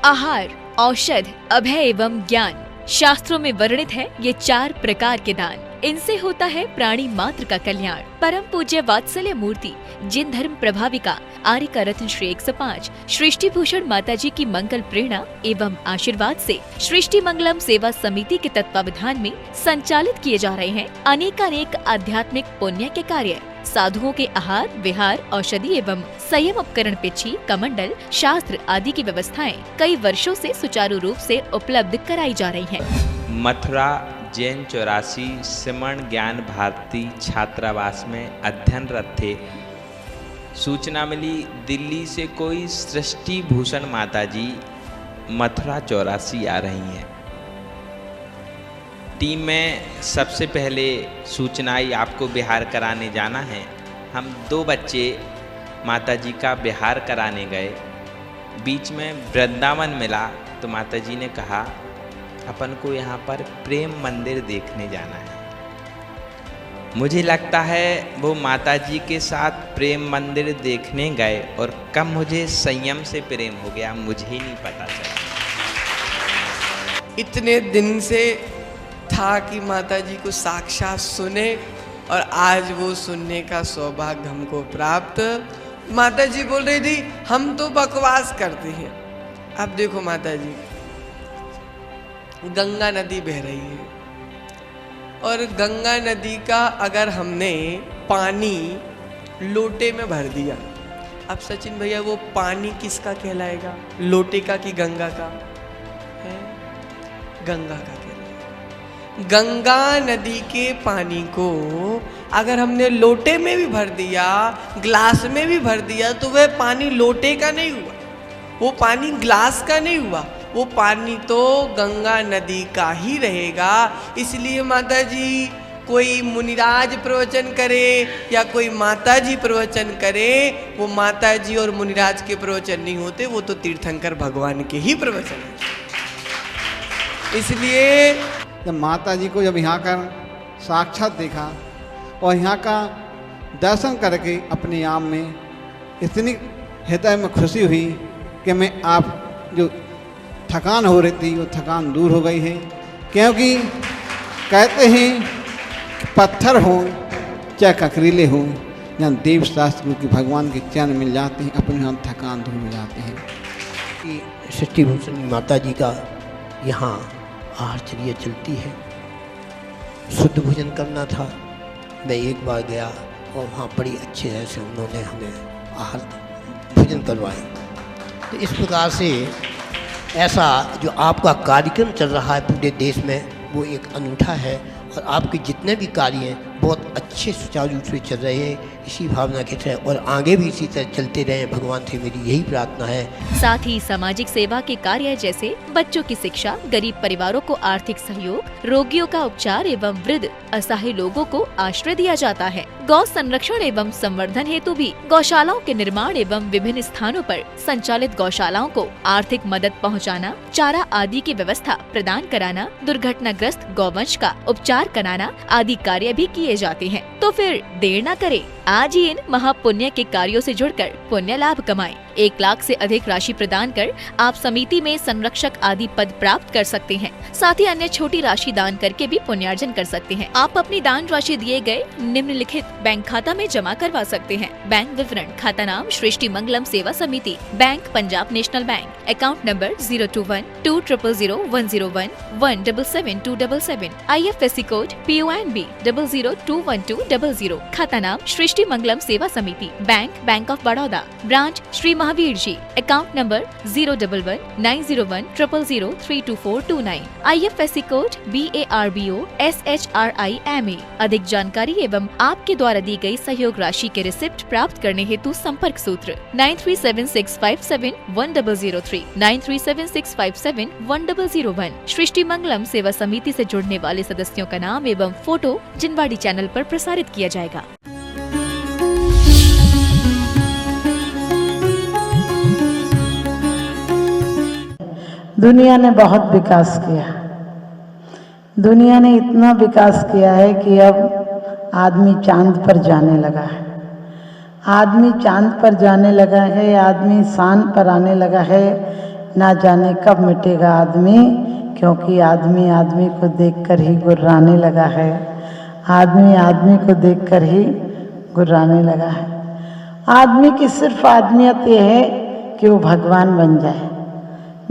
आहार, औषध, अभय एवं ज्ञान। शास्त्रों में वर्णित है ये 4 प्रकार के दान। इनसे होता है प्राणी मात्र का कल्याण। परम पूज्य वात्सल्य मूर्ति जिन धर्म प्रभाविका आर्य रत्न श्री 105 सृष्टि भूषण माता जी की मंगल प्रेरणा एवं आशीर्वाद से सृष्टि मंगलम सेवा समिति के तत्वावधान में संचालित किए जा रहे हैं अनेकानेक आध्यात्मिक पुण्य के कार्य। साधुओं के आहार, विहार, औषधि एवं संयम उपकरण, पिछी, कमंडल, शास्त्र आदि की व्यवस्थाएं कई वर्षों से सुचारू रूप से उपलब्ध कराई जा रही हैं। मथुरा जैन 84 श्रमण ज्ञान भारती छात्रावास में अध्ययनरत थे। सूचना मिली दिल्ली से कोई सृष्टि भूषण माताजी मथुरा 84 आ रही हैं। टीम में सबसे पहले सूचना आई आपको बिहार कराने जाना है। हम 2 बच्चे माताजी का बिहार कराने गए। बीच में वृंदावन मिला तो माताजी ने कहा अपन को यहाँ पर प्रेम मंदिर देखने जाना है। मुझे लगता है वो माताजी के साथ प्रेम मंदिर देखने गए और कब मुझे संयम से प्रेम हो गया मुझे ही नहीं पता चला। इतने दिन से था कि माताजी को साक्षात सुने और आज वो सुनने का सौभाग्य हमको प्राप्त। माताजी बोल रही थी हम तो बकवास करते हैं। अब देखो माताजी, गंगा नदी बह रही है और गंगा नदी का अगर हमने पानी लोटे में भर दिया, अब सचिन भैया वो पानी किसका कहलाएगा, लोटे का कि गंगा का है? गंगा का। गंगा नदी के पानी को अगर हमने लोटे में भी भर दिया, ग्लास में भी भर दिया, तो वह पानी लोटे का नहीं हुआ, वो पानी ग्लास का नहीं हुआ, वो पानी तो गंगा नदी का ही रहेगा। इसलिए माताजी कोई मुनिराज प्रवचन करे या कोई माताजी प्रवचन करे, वो माताजी और मुनिराज के प्रवचन नहीं होते, वो तो तीर्थंकर भगवान के ही प्रवचन है। इसलिए जब माता जी को जब यहाँ का साक्षात देखा और यहाँ का दर्शन करके अपने आप में इतनी हृदय में खुशी हुई कि मैं आप जो थकान हो रही थी वो थकान दूर हो गई है। क्योंकि कहते हैं कि पत्थर हो चाहे ककरीले हो, जहाँ देव शास्त्र की भगवान के चरण मिल जाते हैं अपने यहाँ थकान दूर हो जाते हैं। कि सृष्टि भूषण माता जी का यहाँ आहारचर्या चलती है। शुद्ध भोजन करना था, मैं एक बार गया और वहाँ बड़ी अच्छी तरह से उन्होंने हमें आहार भोजन करवाया। तो इस प्रकार से ऐसा जो आपका कार्यक्रम चल रहा है पूरे देश में वो एक अनूठा है और आपके जितने भी कार्य हैं बहुत अच्छे सुचारू रूप से चल रहे हैं। इसी भावना के साथ और आगे भी इसी तरह चलते रहें, भगवान से मेरी यही प्रार्थना है। साथ ही सामाजिक सेवा के कार्य जैसे बच्चों की शिक्षा, गरीब परिवारों को आर्थिक सहयोग, रोगियों का उपचार एवं वृद्ध असहाय लोगों को आश्रय दिया जाता है। गौ संरक्षण एवं संवर्धन हेतु भी गौशालाओं के निर्माण एवं विभिन्न स्थानों पर संचालित गौशालाओं को आर्थिक मदद पहुंचाना, चारा आदि की व्यवस्था प्रदान कराना, दुर्घटनाग्रस्त गौवंश का उपचार कराना आदि कार्य भी किए जाते हैं। तो फिर देर न करें, आज ही इन महापुण्य के कार्यों से जुड़कर पुण्य लाभ कमाएं। 1 लाख से अधिक राशि प्रदान कर आप समिति में संरक्षक आदि पद प्राप्त कर सकते हैं। साथ ही अन्य छोटी राशि दान करके भी पुण्यार्जन कर सकते हैं। आप अपनी दान राशि दिए गए निम्नलिखित बैंक खाता में जमा करवा सकते हैं। बैंक विवरण: खाता नाम Srishti Mangalam Seva Samiti, bank Punjab National Bank, account number 021200101 1777277, IFSC code PONB 0021200, खाता नाम Srishti Mangalam Seva Samiti, Bank of Baroda, branch Shri Mahavir ji, account number 011901000322429, IFSC code BARBO SHRIMA। अधिक जानकारी एवं आपके द्वारा दी गई सहयोग राशि के रिसिप्ट प्राप्त करने हेतु संपर्क सूत्र 9376571003 9376571001। सृष्टि मंगलम सेवा समिति से जुड़ने वाले सदस्यों का नाम एवं फोटो जिनवाड़ी चैनल पर प्रसारित किया जाएगा। दुनिया ने बहुत विकास किया। दुनिया ने इतना विकास किया है कि अब आदमी चांद पर जाने लगा है। आदमी चांद पर जाने लगा है, आदमी चांद पर आने लगा है। ना जाने कब मिटेगा आदमी, क्योंकि आदमी आदमी को देखकर ही गुर्राने लगा है। आदमी आदमी को देखकर ही गुर्राने लगा है। आदमी की सिर्फ आदमियत ये है कि वो भगवान बन जाए।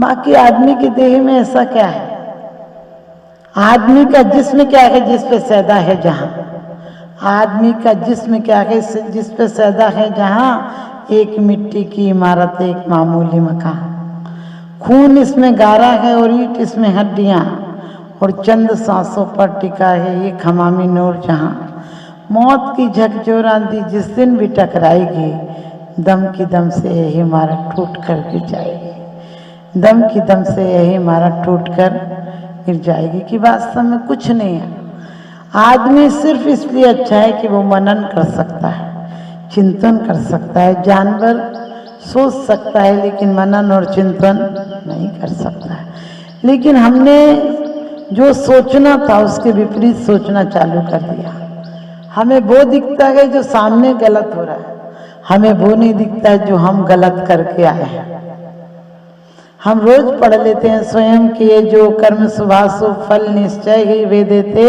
बाकी आदमी की देह में ऐसा क्या है? आदमी का जिस्म क्या है जिस पे सैदा है जहां? आदमी का जिस्म क्या है जिस पे सैदा है जहां? एक मिट्टी की इमारत, एक मामूली मकान। खून इसमें गारा है और ईंट इसमें हड्डियां, और चंद सांसों पर टिका है ये खमामी नूर जहां। मौत की झकझोर आंधी जिस दिन भी टकराएगी, दम की दम से यही इमारत टूट कर गिर जाएगी। दम की दम से यही इमारत टूट कर गिर जाएगी कि वास्तव में कुछ नहीं है। आदमी सिर्फ इसलिए अच्छा है कि वो मनन कर सकता है, चिंतन कर सकता है। जानवर सोच सकता है लेकिन मनन और चिंतन नहीं कर सकता है। लेकिन हमने जो सोचना था उसके विपरीत सोचना चालू कर दिया। हमें वो दिखता है जो सामने गलत हो रहा है, हमें वो नहीं दिखता है जो हम गलत करके आए हैं। हम रोज पढ़ लेते हैं, स्वयं किए जो कर्म सुभासु फल निश्चय ही वे देते,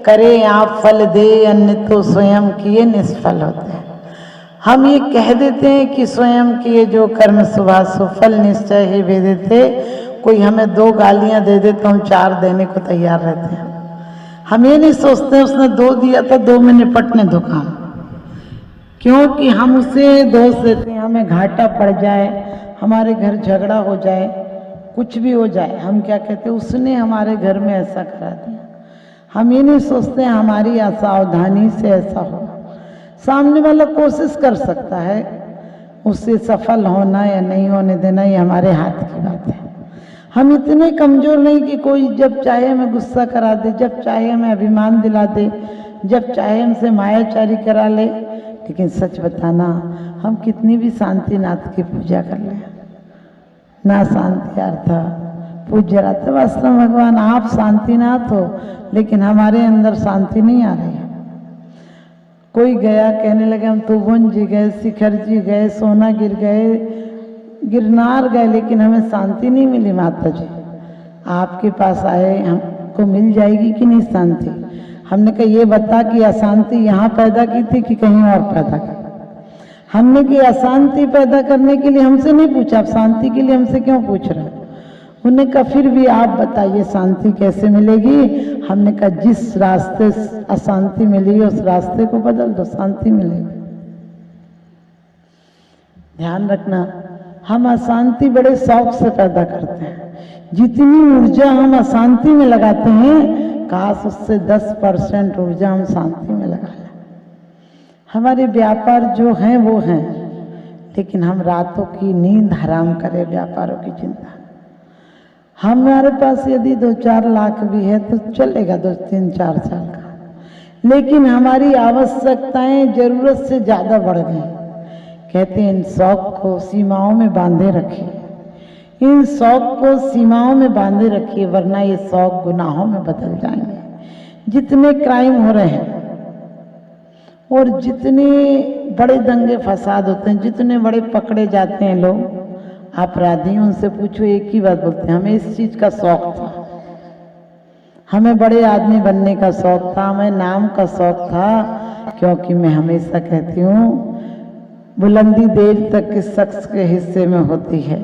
करे आप फल दे अन्य तो स्वयं किए निष्फल होते हैं। हम ये कह देते हैं कि स्वयं किए जो कर्म सुभासु फल निश्चय ही वे देते। कोई हमें 2 गालियां दे दे तो हम 4 देने को तैयार रहते हैं। हम ये नहीं सोचते उसने 2 दिया था 2 में निपटने दो काम, क्योंकि हम उसे दोष देते हैं। हमें घाटा पड़ जाए, हमारे घर झगड़ा हो जाए, कुछ भी हो जाए, हम क्या कहते हैं उसने हमारे घर में ऐसा करा दिया। हम ये नहीं सोचते हमारी असावधानी से ऐसा हो। सामने वाला कोशिश कर सकता है, उससे सफल होना या नहीं होने देना ये हमारे हाथ की बात है। हम इतने कमजोर नहीं कि कोई जब चाहे हमें गुस्सा करा दे, जब चाहे हमें अभिमान दिला दे, जब चाहे हमसे मायाचारी करा ले। लेकिन सच बताना, हम कितनी भी शांतिनाथ की पूजा कर लें, ना शांति अर्थ पूज्य रहता। वास्तव में भगवान आप शांतिनाथ हो, लेकिन हमारे अंदर शांति नहीं आ रही है। कोई गया कहने लगे हम तुभुन जी गए, शिखर जी गए, सोनागिर गए, गिरनार गए, लेकिन हमें शांति नहीं मिली। माता जी आपके पास आए, हमको मिल जाएगी कि नहीं शांति? हमने कहा ये बता कि अशांति यहाँ पैदा की थी कि कहीं और पैदा की? हमने कि अशांति पैदा करने के लिए हमसे नहीं पूछा, आप शांति के लिए हमसे क्यों पूछ रहे हो? उन्होंने कहा फिर भी आप बताइए शांति कैसे मिलेगी? हमने कहा जिस रास्ते अशांति मिली उस रास्ते को बदल दो, शांति मिलेगी। ध्यान रखना, हम अशांति बड़े शौक से पैदा करते हैं। जितनी ऊर्जा हम अशांति में लगाते हैं, काश उससे 10% ऊर्जा हम शांति में लगा लें। हमारे व्यापार जो हैं वो हैं, लेकिन हम रातों की नींद हराम करें व्यापारों की चिंता। हमारे पास यदि 2-4 लाख भी है तो चलेगा 2-3-4 साल का, लेकिन हमारी आवश्यकताएं जरूरत से ज्यादा बढ़ गई। कहते हैं इन शौक को सीमाओं में बांधे रखिए, इन शौक को सीमाओं में बांधे रखिए, वरना ये शौक गुनाहों में बदल जाएंगे। जितने क्राइम हो रहे हैं और जितने बड़े दंगे फसाद होते हैं, जितने बड़े पकड़े जाते हैं लोग अपराधी, उनसे पूछो एक ही बात बोलते हैं, हमें इस चीज का शौक था, हमें बड़े आदमी बनने का शौक था, हमें नाम का शौक था। क्योंकि मैं हमेशा कहती हूँ बुलंदी देर तक किस शख्स के हिस्से में होती है,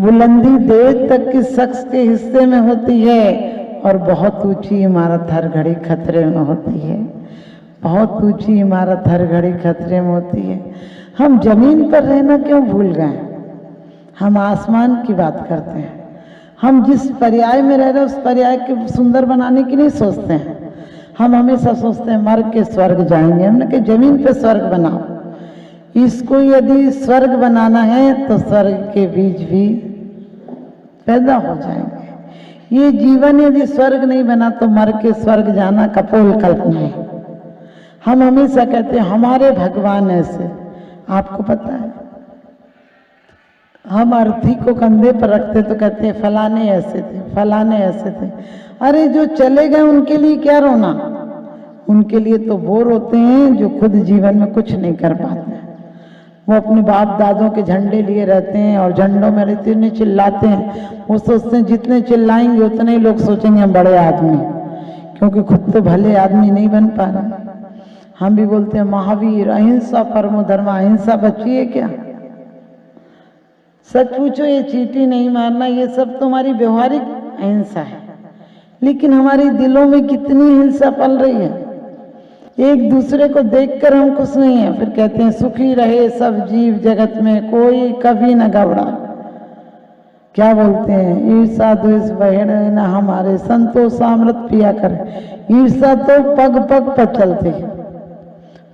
बुलंदी देर तक किस शख्स के हिस्से में होती है, और बहुत ऊंची इमारत हर घड़ी खतरे में होती है। बहुत ऊंची इमारत हर घड़ी खतरे में होती है। हम जमीन पर रहना क्यों भूल गए? हम आसमान की बात करते हैं। हम जिस पर्याय में रह रहे हैं उस पर्याय के सुंदर बनाने की नहीं सोचते हैं। हम हमेशा सोचते हैं मर के स्वर्ग जाएंगे। हमने कहा जमीन पे स्वर्ग बनाओ। इसको यदि स्वर्ग बनाना है तो स्वर्ग के बीज भी पैदा हो जाएंगे। ये जीवन यदि स्वर्ग नहीं बना तो मर के स्वर्ग जाना कपोल कल्पना है। हम हमेशा कहते हैं हमारे भगवान ऐसे। आपको पता है, हम अर्थी को कंधे पर रखते तो कहते हैं फलाने ऐसे थे, फलाने ऐसे थे। अरे जो चले गए उनके लिए क्या रोना? उनके लिए तो वो रोते हैं जो खुद जीवन में कुछ नहीं कर पाते। वो अपने बाप दादों के झंडे लिए रहते हैं और झंडों में इतने चिल्लाते हैं, वो सोचते हैं जितने चिल्लाएंगे उतने ही लोग सोचेंगे हम बड़े आदमी, क्योंकि खुद तो भले आदमी नहीं बन पा रहे। हम भी बोलते हैं महावीर अहिंसा परमो धर्म, अहिंसा बची है क्या? सच पूछो, ये चींटी नहीं मारना ये सब तुम्हारी व्यवहारिक अहिंसा है, लेकिन हमारे दिलों में कितनी हिंसा पल रही है। एक दूसरे को देखकर हम खुश नहीं है, फिर कहते हैं सुखी रहे सब जीव जगत में कोई कभी न घबरा। क्या बोलते हैं, ईर्षा द्वेष बहन न हमारे संतोष सामृत पिया करे। ईर्षा तो पग पग पर चलती है।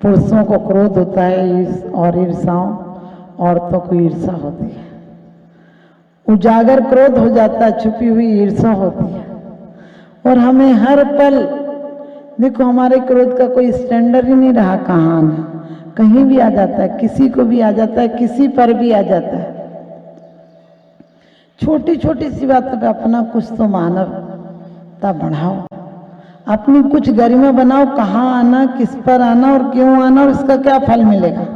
पुरुषों को क्रोध होता है और ईर्षाओं, औरतों को ईर्षा होती है। उजागर क्रोध हो जाता है, छुपी हुई ईर्षा होती है। और हमें हर पल देखो, हमारे क्रोध का कोई स्टैंडर्ड ही नहीं रहा, कहाँ आना, कहीं भी आ जाता है, किसी को भी आ जाता है, किसी पर भी आ जाता है। छोटी छोटी सी बातों पे अपना कुछ तो मानवता बढ़ाओ, अपनी कुछ गरिमा बनाओ, कहाँ आना, किस पर आना और क्यों आना और इसका क्या फल मिलेगा।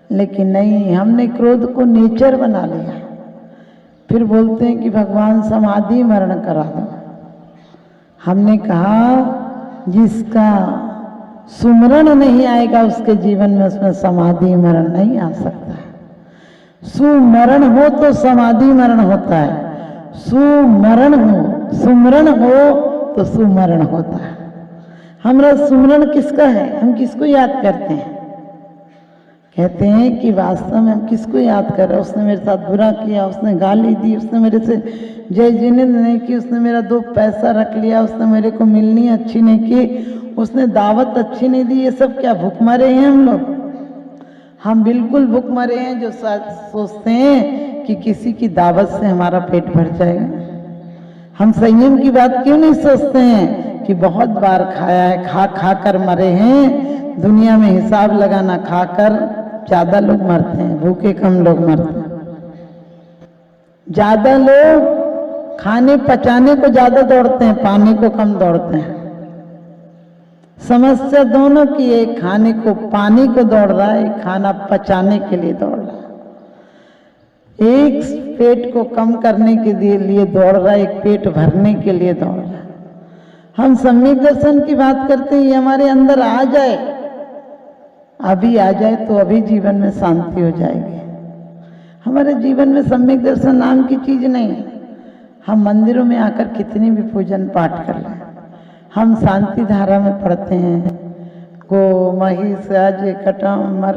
लेकिन नहीं, हमने क्रोध को नेचर बना लिया। फिर बोलते हैं कि भगवान समाधि मरण करा दो। हमने कहा जिसका सुमरण नहीं आएगा उसके जीवन में, उसमें समाधि मरण नहीं आ सकता है। सुमरण हो तो समाधि मरण होता है, सुमरण हो, सुमरण हो तो सुमरण होता है। हमारा सुमरण किसका है? हम किसको याद करते हैं? कहते हैं कि वास्तव में हम किसको याद कर रहे हैं? उसने मेरे साथ बुरा किया, उसने गाली दी, उसने मेरे से जय जिनेंद नहीं की, उसने मेरा 2 पैसा रख लिया, उसने मेरे को मिलनी अच्छी नहीं की, उसने दावत अच्छी नहीं दी। ये सब क्या भूखमरे हैं हम लोग? हम बिल्कुल भूखमरे हैं जो सोचते हैं कि किसी की दावत से हमारा पेट भर जाएगा। हम संयम की बात क्यों नहीं सोचते हैं कि बहुत बार खाया है, खा खा कर मरे हैं। दुनिया में हिसाब लगाना, खाकर ज्यादा लोग मरते हैं, भूखे कम लोग मरते हैं। ज्यादा लोग खाने पचाने को ज्यादा दौड़ते हैं, पाने को कम दौड़ते हैं। समस्या दोनों की, एक खाने को पाने को दौड़ रहा है, एक खाना पचाने के लिए दौड़ रहा है। एक पेट को कम करने के लिए दौड़ रहा है, एक पेट भरने के लिए दौड़ रहा है। हम सम्यक दर्शन की बात करते हैं, ये हमारे अंदर आ जाए, अभी आ जाए तो अभी जीवन में शांति हो जाएगी। हमारे जीवन में सम्यक दर्शन नाम की चीज नहीं है। हम मंदिरों में आकर कितनी भी पूजन पाठ कर लें, हम शांति धारा में पढ़ते हैं गो महिष अज कटम मर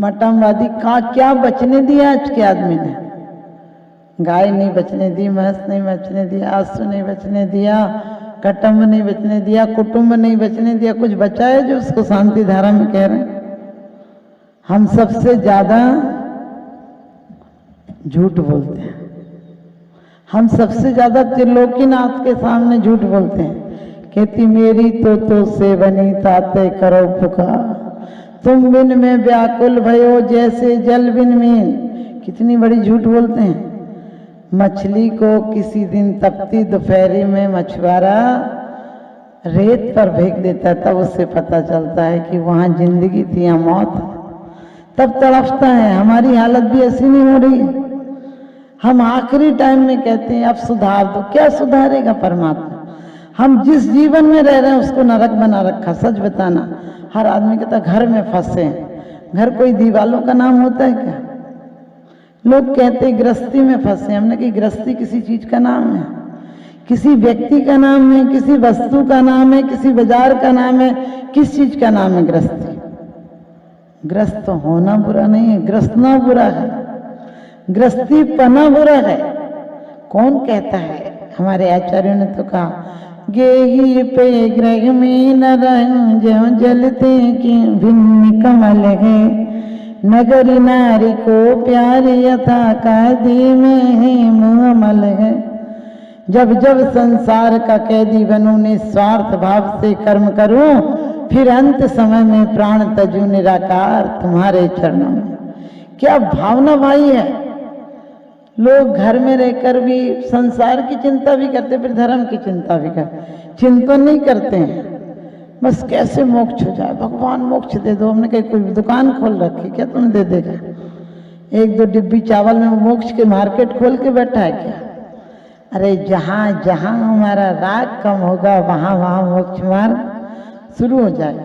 मटमवादी का क्या बचने दिया आज के आदमी ने? गाय नहीं बचने दी, भैंस नहीं बचने दिया, आंसू नहीं बचने दिया, कटम्ब नहीं बचने दिया, कुटुंब नहीं बचने दिया। कुछ बचा है जो उसको शांति धारा में कह रहे हैं? हम सबसे ज्यादा झूठ बोलते हैं। हम सबसे ज्यादा त्रिलोकीनाथ के सामने झूठ बोलते हैं। कहती मेरी तो सेवनी ताते करो पुकार, तुम बिन में व्याकुल भयो जैसे जल बिन मीन। कितनी बड़ी झूठ बोलते हैं। मछली को किसी दिन तपती दोपहरी में मछुआरा रेत पर फेंक देता, तब उससे पता चलता है कि वहां जिंदगी थी या मौत, तब तड़पता है। हमारी हालत भी ऐसी नहीं हो रही है। हम आखिरी टाइम में कहते हैं अब सुधार दो। क्या सुधारेगा परमात्मा? हम जिस जीवन में रह रहे हैं उसको नरक बना रखा। सच बताना, हर आदमी कहता घर में फंसे हैं। घर कोई दीवालों का नाम होता है क्या? लोग कहते हैं गृहस्थी में फंसे। हमने कही गृहस्थी किसी चीज का नाम है, किसी व्यक्ति का नाम है, किसी वस्तु का नाम है, किसी बाजार का नाम है। किस चीज का नाम है गृहस्थी? ग्रस्त तो होना बुरा नहीं है, ग्रसना बुरा है, गृहस्थी पना बुरा है। कौन कहता है? हमारे आचार्यों ने तो कहा गेही पे ग्रह में न रंग जो जलते की भिन्न कमल है, नगरी नारी को प्यार यथा कादी में है मुअमल है। जब जब संसार का कैदी बनूं, निस्वार्थ भाव से कर्म करूं, फिर अंत समय में प्राण तजू निराकार तुम्हारे चरणों में। क्या भावना भाई है। लोग घर में रहकर भी संसार की चिंता भी करते, फिर धर्म की चिंता भी करते। चिंतन नहीं करते हैं, बस कैसे मोक्ष हो जाए, भगवान मोक्ष दे दो। हमने कहा कोई दुकान खोल रखी क्या, तुम दे देगा? 1-2 डिब्बी चावल में मोक्ष के मार्केट खोल के बैठा है क्या? अरे जहाँ जहाँ हमारा राग कम होगा वहाँ वहाँ मोक्ष मार्ग शुरू हो जाएगा।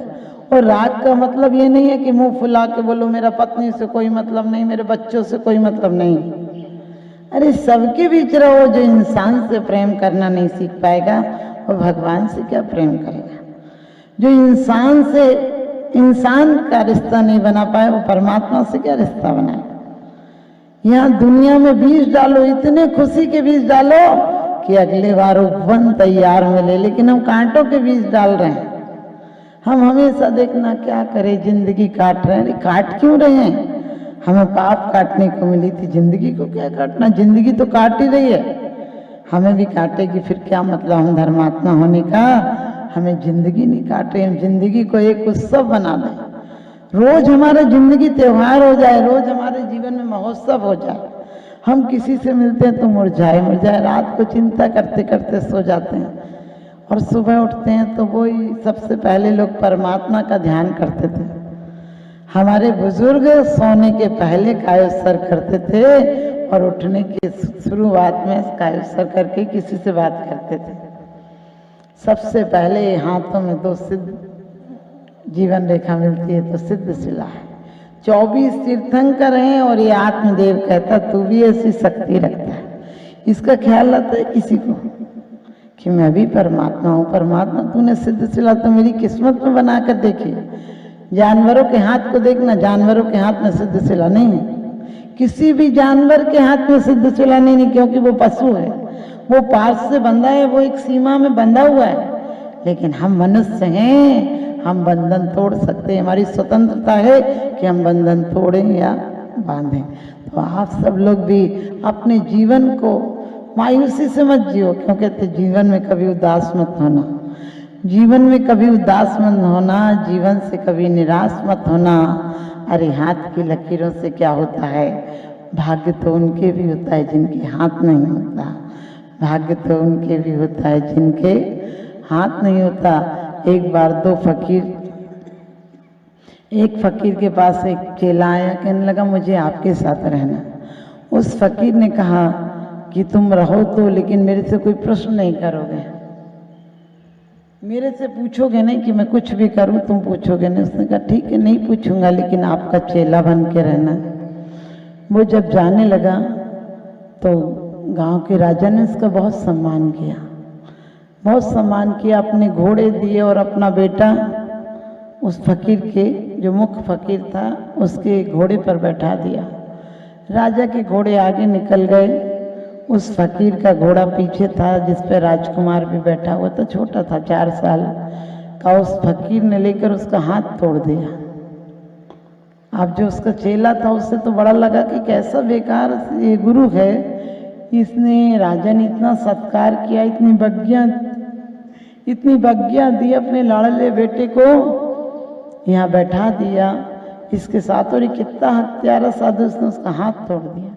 और राग का मतलब ये नहीं है कि मुंह फुला के बोलो मेरा पत्नी से कोई मतलब नहीं, मेरे बच्चों से कोई मतलब नहीं। अरे सबके बीच रहो। जो इंसान से प्रेम करना नहीं सीख पाएगा वो भगवान से क्या प्रेम करेगा? जो इंसान से इंसान का रिश्ता नहीं बना पाए वो परमात्मा से क्या रिश्ता बनाएगा? यहाँ दुनिया में बीज डालो, इतने खुशी के बीज डालो कि अगले बार उपवन तैयार मिले, लेकिन हम कांटों के बीज डाल रहे हैं। हम हमेशा देखना क्या करें, जिंदगी काट रहे हैं। अरे काट क्यों रहे हैं? हमें पाप काटने को मिली थी, जिंदगी को क्या काटना? जिंदगी तो काट ही रही है, हमें भी काटेगी। फिर क्या मतलब हम धर्मात्मा होने का? हमें जिंदगी नहीं काटे, हम जिंदगी को एक उत्सव बना दें। रोज हमारा जिंदगी त्योहार हो जाए, रोज हमारे जीवन में महोत्सव हो जाए। हम किसी से मिलते हैं तो मुरझाए रात को चिंता करते करते सो जाते हैं, और सुबह उठते हैं तो वही सबसे पहले लोग परमात्मा का ध्यान करते थे। हमारे बुजुर्ग सोने के पहले कायोत्सर्ग करते थे और उठने के शुरुआत में कायोत्सर्ग करके किसी से बात करते थे। सबसे पहले हाथों में 2 सिद्ध जीवन रेखा मिलती है तो सिद्ध शिला है। 24 तीर्थंकर हैं और ये आत्मदेव कहता तू भी ऐसी शक्ति रखता है। इसका ख्याल आता है किसी को कि मैं भी परमात्मा हूँ। परमात्मा तूने सिद्ध शिला तो मेरी किस्मत में बना कर देखी। जानवरों के हाथ को देखना, जानवरों के हाथ में सिद्ध शिला नहीं है। किसी भी जानवर के हाथ में सिद्ध शिला नहीं, क्योंकि वो पशु है, वो पास से बंधा है, वो एक सीमा में बंधा हुआ है। लेकिन हम मनुष्य हैं, हम बंधन तोड़ सकते हैं। हमारी स्वतंत्रता है कि हम बंधन तोड़ें या बांधें। तो आप सब लोग भी अपने जीवन को मायूसी से मत जियो। क्यों कहते जीवन में कभी उदास मत होना, जीवन में कभी उदास मत होना, जीवन से कभी निराश मत होना। अरे हाथ की लकीरों से क्या होता है? भाग्य तो उनके भी होता है जिनके हाथ नहीं होता। भाग्य तो उनके भी होता है जिनके हाथ नहीं होता। एक बार 2 फकीर, एक फकीर के पास एक चेला आया, कहने लगा मुझे आपके साथ रहना। उस फकीर ने कहा कि तुम रहो तो, लेकिन मेरे से कोई प्रश्न नहीं करोगे, मेरे से पूछोगे नहीं कि मैं कुछ भी करूं, तुम पूछोगे नहीं। उसने कहा ठीक है नहीं पूछूंगा, लेकिन आपका चेला बन के रहना। वो जब जाने लगा तो गांव के राजा ने उसका बहुत सम्मान किया, बहुत सम्मान किया। अपने घोड़े दिए और अपना बेटा उस फकीर के, जो मुख्य फकीर था, उसके घोड़े पर बैठा दिया। राजा के घोड़े आगे निकल गए, उस फकीर का घोड़ा पीछे था जिस पर राजकुमार भी बैठा हुआ था, छोटा था 4 साल का। उस फकीर ने लेकर उसका हाथ तोड़ दिया। अब जो उसका चेला था उससे तो बड़ा लगा कि कैसा बेकार ये गुरु है, इसने, राजा ने इतना सत्कार किया, इतनी बग्गियां दी अपने लाड़ले बेटे को, यहाँ बैठा दिया इसके साथ, और ये कितना हत्यारा साधु, उसने उसका हाथ तोड़ दिया।